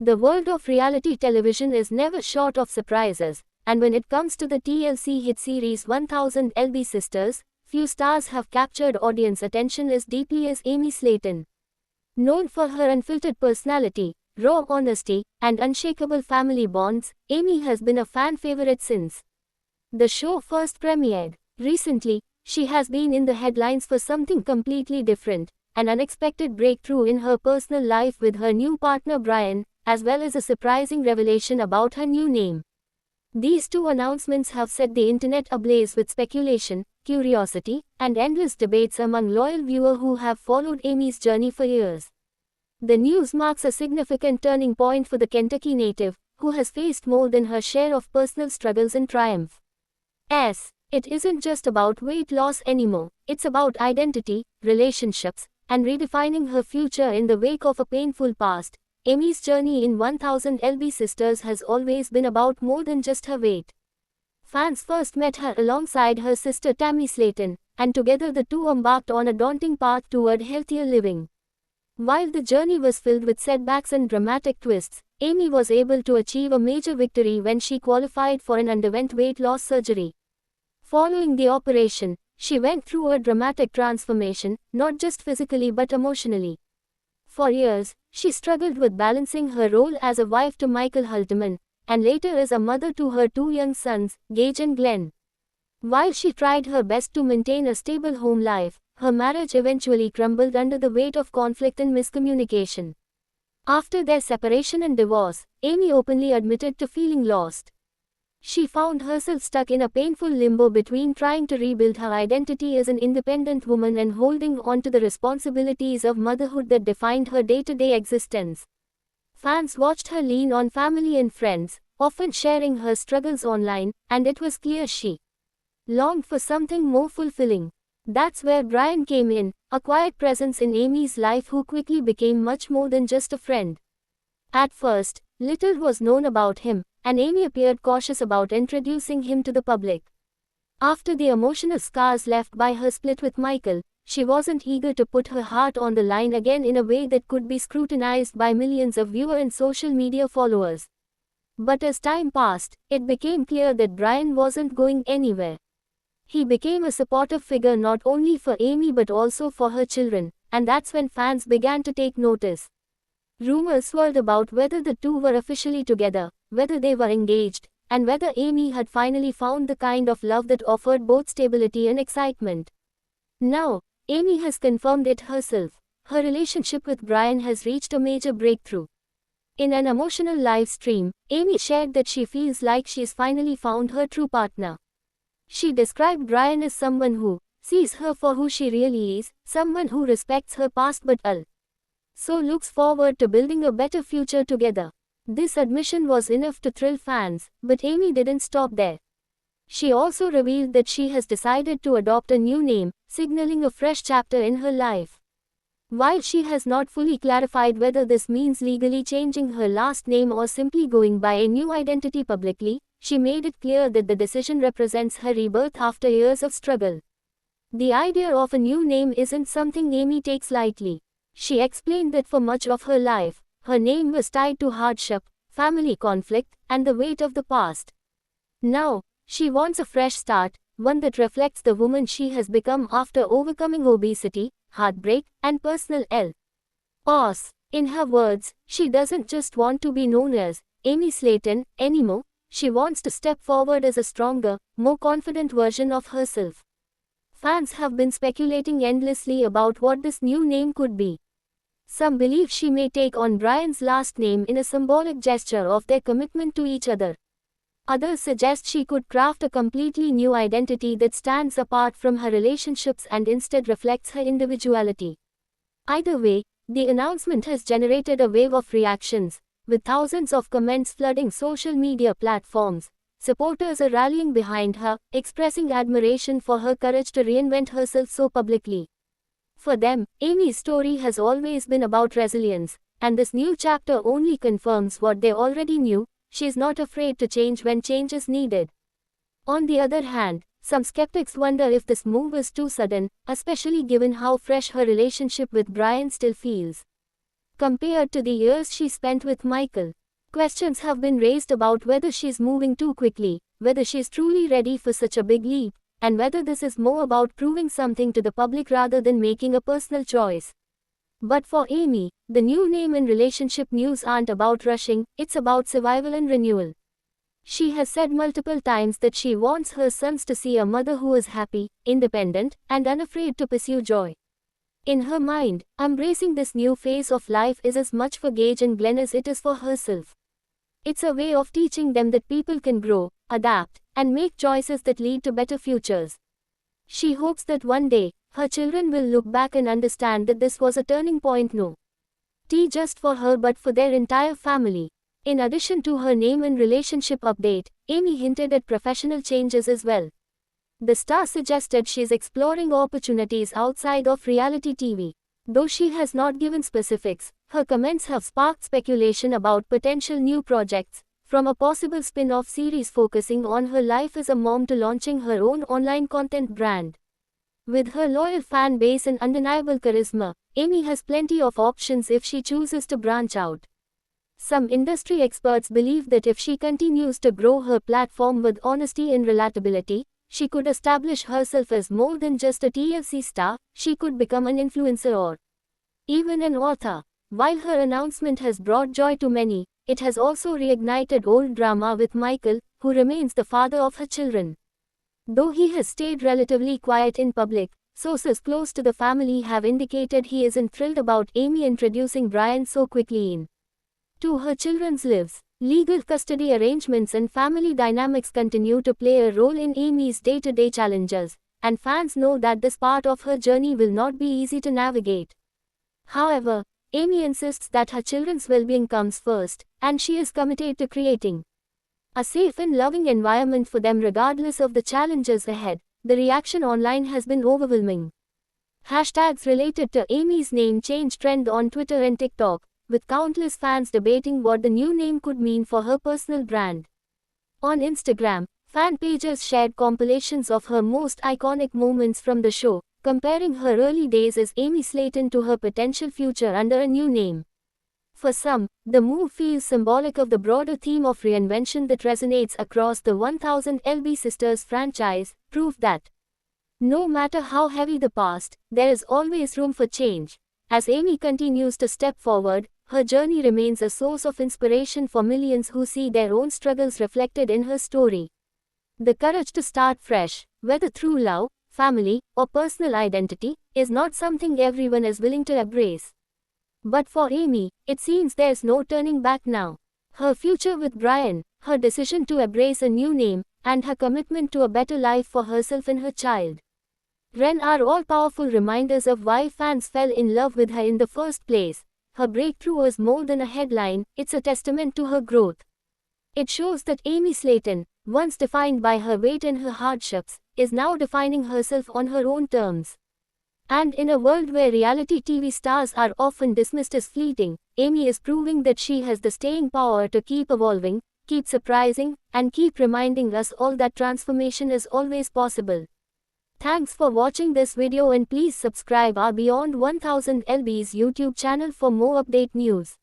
The world of reality television is never short of surprises, and when it comes to the TLC hit series 1000 LB Sisters, few stars have captured audience attention as deeply as Amy Slayton. Known for her unfiltered personality, raw honesty, and unshakable family bonds, Amy has been a fan favorite since the show first premiered. Recently, she has been in the headlines for something completely different, an unexpected breakthrough in her personal life with her new partner Brian, as well as a surprising revelation about her new name. These two announcements have set the internet ablaze with speculation, curiosity, and endless debates among loyal viewers who have followed Amy's journey for years. The news marks a significant turning point for the Kentucky native, who has faced more than her share of personal struggles and triumph. It isn't just about weight loss anymore, it's about identity, relationships, and redefining her future in the wake of a painful past. Amy's journey in 1000 LB Sisters has always been about more than just her weight. Fans first met her alongside her sister Tammy Slayton, and together the two embarked on a daunting path toward healthier living. While the journey was filled with setbacks and dramatic twists, Amy was able to achieve a major victory when she qualified for and underwent weight loss surgery. Following the operation, she went through a dramatic transformation, not just physically but emotionally. For years, she struggled with balancing her role as a wife to Michael Haldeman, and later as a mother to her two young sons, Gage and Glenn. While she tried her best to maintain a stable home life, her marriage eventually crumbled under the weight of conflict and miscommunication. After their separation and divorce, Amy openly admitted to feeling lost. She found herself stuck in a painful limbo between trying to rebuild her identity as an independent woman and holding on to the responsibilities of motherhood that defined her day-to-day existence. Fans watched her lean on family and friends, often sharing her struggles online, and it was clear she longed for something more fulfilling. That's where Brian came in, a quiet presence in Amy's life who quickly became much more than just a friend. At first, little was known about him, and Amy appeared cautious about introducing him to the public. After the emotional scars left by her split with Michael, she wasn't eager to put her heart on the line again in a way that could be scrutinized by millions of viewers and social media followers. But as time passed, it became clear that Brian wasn't going anywhere. He became a supportive figure not only for Amy but also for her children, and that's when fans began to take notice. Rumors swirled about whether the two were officially together, whether they were engaged, and whether Amy had finally found the kind of love that offered both stability and excitement. Now, Amy has confirmed it herself. Her relationship with Brian has reached a major breakthrough. In an emotional live stream, Amy shared that she feels like she's finally found her true partner. She described Brian as someone who sees her for who she really is, someone who respects her past but so looks forward to building a better future together. This admission was enough to thrill fans, but Amy didn't stop there. She also revealed that she has decided to adopt a new name, signaling a fresh chapter in her life. While she has not fully clarified whether this means legally changing her last name or simply going by a new identity publicly, she made it clear that the decision represents her rebirth after years of struggle. The idea of a new name isn't something Amy takes lightly. She explained that for much of her life, her name was tied to hardship, family conflict, and the weight of the past. Now, she wants a fresh start, one that reflects the woman she has become after overcoming obesity, heartbreak, and personal loss. In her words, she doesn't just want to be known as Amy Slayton anymore, she wants to step forward as a stronger, more confident version of herself. Fans have been speculating endlessly about what this new name could be. Some believe she may take on Brian's last name in a symbolic gesture of their commitment to each other. Others suggest she could craft a completely new identity that stands apart from her relationships and instead reflects her individuality. Either way, the announcement has generated a wave of reactions, with thousands of comments flooding social media platforms. Supporters are rallying behind her, expressing admiration for her courage to reinvent herself so publicly. For them, Amy's story has always been about resilience, and this new chapter only confirms what they already knew: she's not afraid to change when change is needed. On the other hand, some skeptics wonder if this move is too sudden, especially given how fresh her relationship with Brian still feels. compared to the years she spent with Michael. Questions have been raised about whether she's moving too quickly, whether she's truly ready for such a big leap, and whether this is more about proving something to the public rather than making a personal choice. But for Amy, the new name and relationship news aren't about rushing, it's about survival and renewal. She has said multiple times that she wants her sons to see a mother who is happy, independent, and unafraid to pursue joy. In her mind, embracing this new phase of life is as much for Gage and Glenn as it is for herself. It's a way of teaching them that people can grow, adapt, and make choices that lead to better futures. She hopes that one day, her children will look back and understand that this was a turning point not just for her but for their entire family. In addition to her name and relationship update, Amy hinted at professional changes as well. The star suggested she's exploring opportunities outside of reality TV. Though she has not given specifics, her comments have sparked speculation about potential new projects, from a possible spin-off series focusing on her life as a mom to launching her own online content brand. With her loyal fan base and undeniable charisma, Amy has plenty of options if she chooses to branch out. Some industry experts believe that if she continues to grow her platform with honesty and relatability, she could establish herself as more than just a TLC star. She could become an influencer or even an author. While her announcement has brought joy to many, it has also reignited old drama with Michael, who remains the father of her children. Though he has stayed relatively quiet in public, sources close to the family have indicated he isn't thrilled about Amy introducing Brian so quickly into her children's lives. Legal custody arrangements and family dynamics continue to play a role in Amy's day-to-day challenges, and fans know that this part of her journey will not be easy to navigate. However, Amy insists that her children's well-being comes first, and she is committed to creating a safe and loving environment for them regardless of the challenges ahead. The reaction online has been overwhelming. Hashtags related to Amy's name change trend on Twitter and TikTok, with countless fans debating what the new name could mean for her personal brand. On Instagram, fan pages shared compilations of her most iconic moments from the show, comparing her early days as Amy Slayton to her potential future under a new name. For some, the move feels symbolic of the broader theme of reinvention that resonates across the 1000 LB Sisters franchise, proof that no matter how heavy the past, there is always room for change. As Amy continues to step forward, her journey remains a source of inspiration for millions who see their own struggles reflected in her story. The courage to start fresh, whether through love, family, or personal identity, is not something everyone is willing to embrace. But for Amy, it seems there's no turning back now. Her future with Brian, her decision to embrace a new name, and her commitment to a better life for herself and her child Ren are all powerful reminders of why fans fell in love with her in the first place. Her breakthrough was more than a headline, it's a testament to her growth. It shows that Amy Slayton, once defined by her weight and her hardships, is now defining herself on her own terms. And in a world where reality TV stars are often dismissed as fleeting, Amy is proving that she has the staying power to keep evolving, keep surprising, and keep reminding us all that transformation is always possible. Thanks for watching this video and please subscribe our Beyond 1000 LB's YouTube channel for more update news.